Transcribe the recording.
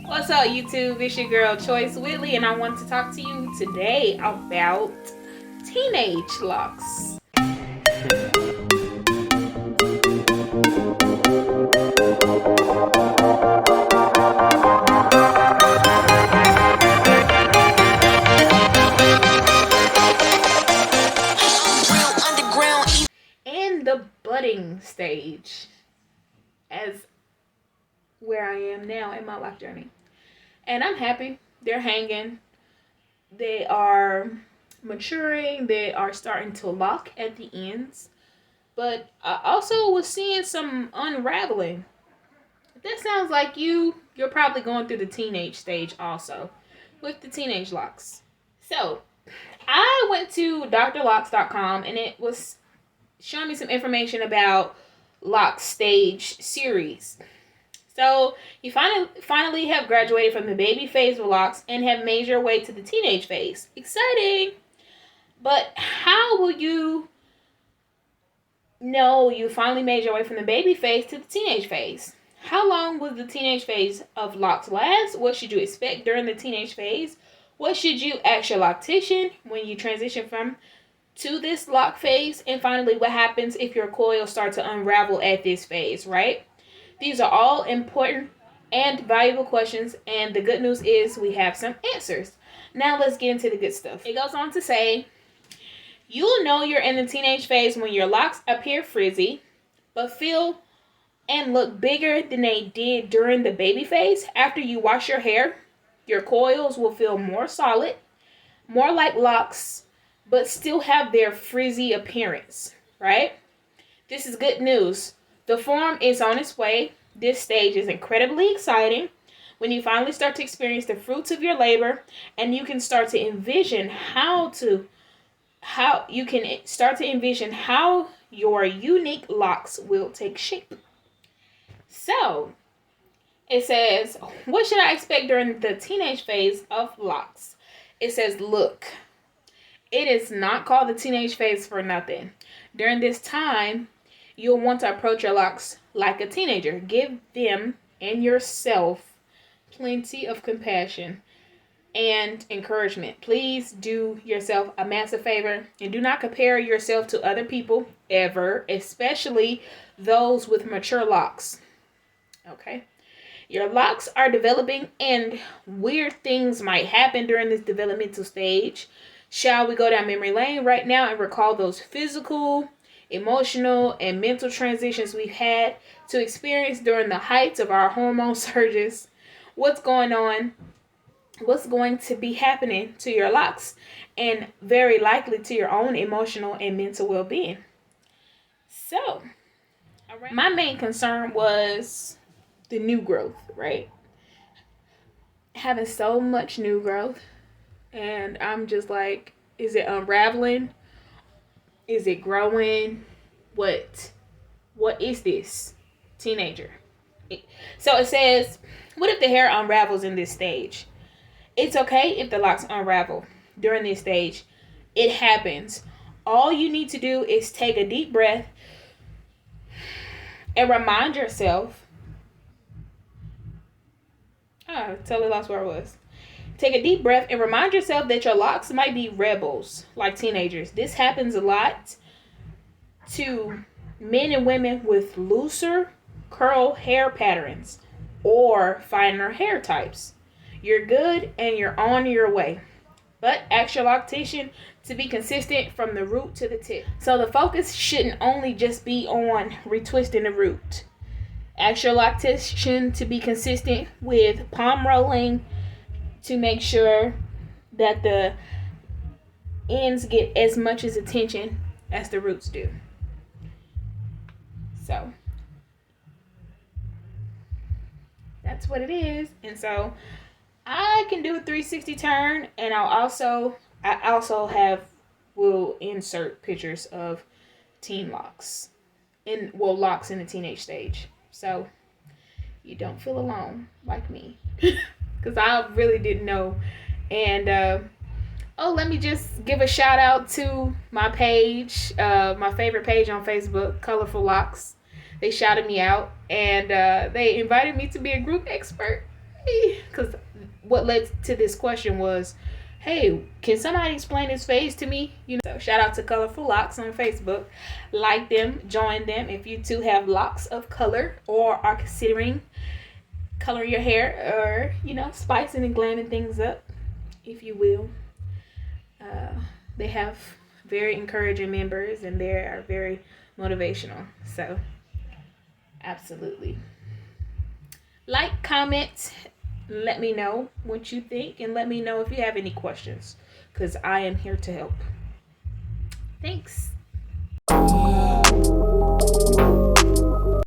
What's up, YouTube? It's your girl Choise Whitley, and I want to talk to you today about teenage locks. In the budding stage, as where I am now in my life journey. And I'm happy. They're hanging. They are maturing. They are starting to lock at the ends. But I also was seeing some unraveling. That sounds like you're probably going through the teenage stage also with the teenage locks. So I went to drlocs.com and it was showing me some information about Locs stage series. So you finally have graduated from the baby phase of Locs and have made your way to the teenage phase. Exciting! But how will you know you finally made your way from the baby phase to the teenage phase? How long will the teenage phase of Locs last? What should you expect during the teenage phase? What should you ask your loctician when you transition to this lock phase? And finally, what happens if your coils start to unravel at this phase, right? These are all important and valuable questions, and the good news is we have some answers. Now let's get into the good stuff. It goes on to say, you'll know you're in the teenage phase when your locks appear frizzy, but feel and look bigger than they did during the baby phase. After you wash your hair, your coils will feel more solid, more like locks, but still have their frizzy appearance, right? This is good news. The form is on its way. This stage is incredibly exciting when you finally start to experience the fruits of your labor, and you can start to envision how your unique locks will take shape. So, it says, what should I expect during the teenage phase of Locs? It says, look, it is not called the teenage phase for nothing. During this time, you'll want to approach your locks like a teenager. Give them and yourself plenty of compassion and encouragement. Please do yourself a massive favor and do not compare yourself to other people ever, especially those with mature locks. Okay? Your locks are developing and weird things might happen during this developmental stage. Shall we go down memory lane right now and recall those physical, emotional, and mental transitions we've had to experience during the heights of our hormone surges? What's going on? What's going to be happening to your locks, and very likely to your own emotional and mental well-being? So, my main concern was the new growth, right? Having so much new growth, and I'm just like, is it unraveling? Is it growing? What is this? Teenager. So it says, what if the hair unravels in this stage? It's okay if the locks unravel during this stage. It happens. All you need to do is take a deep breath and remind yourself. I totally lost where I was. Take a deep breath and remind yourself that your locks might be rebels like teenagers. This happens a lot to men and women with looser curl hair patterns or finer hair types. You're good and you're on your way. But ask your loctician to be consistent from the root to the tip. So the focus shouldn't only just be on retwisting the root. Ask your loctician to be consistent with palm rolling to make sure that the ends get as much as attention as the roots do. So that's what it is. And so I can do a 360 turn, and I also will insert pictures of teen locks locks in the teenage stage. So you don't feel alone like me. Because I really didn't know. And let me just give a shout out to my page, my favorite page on Facebook, Colorful Locs. They shouted me out, and they invited me to be a group expert. because what led to this question was, hey, can somebody explain his face to me? So shout out to Colorful Locks on Facebook. Like them, join them if you too have locks of color or are considering coloring your hair, or spicing and glamming things up, if you will. They have very encouraging members and they are very motivational. So absolutely. Like, comment, let me know what you think, and let me know if you have any questions, because I am here to help. Thanks.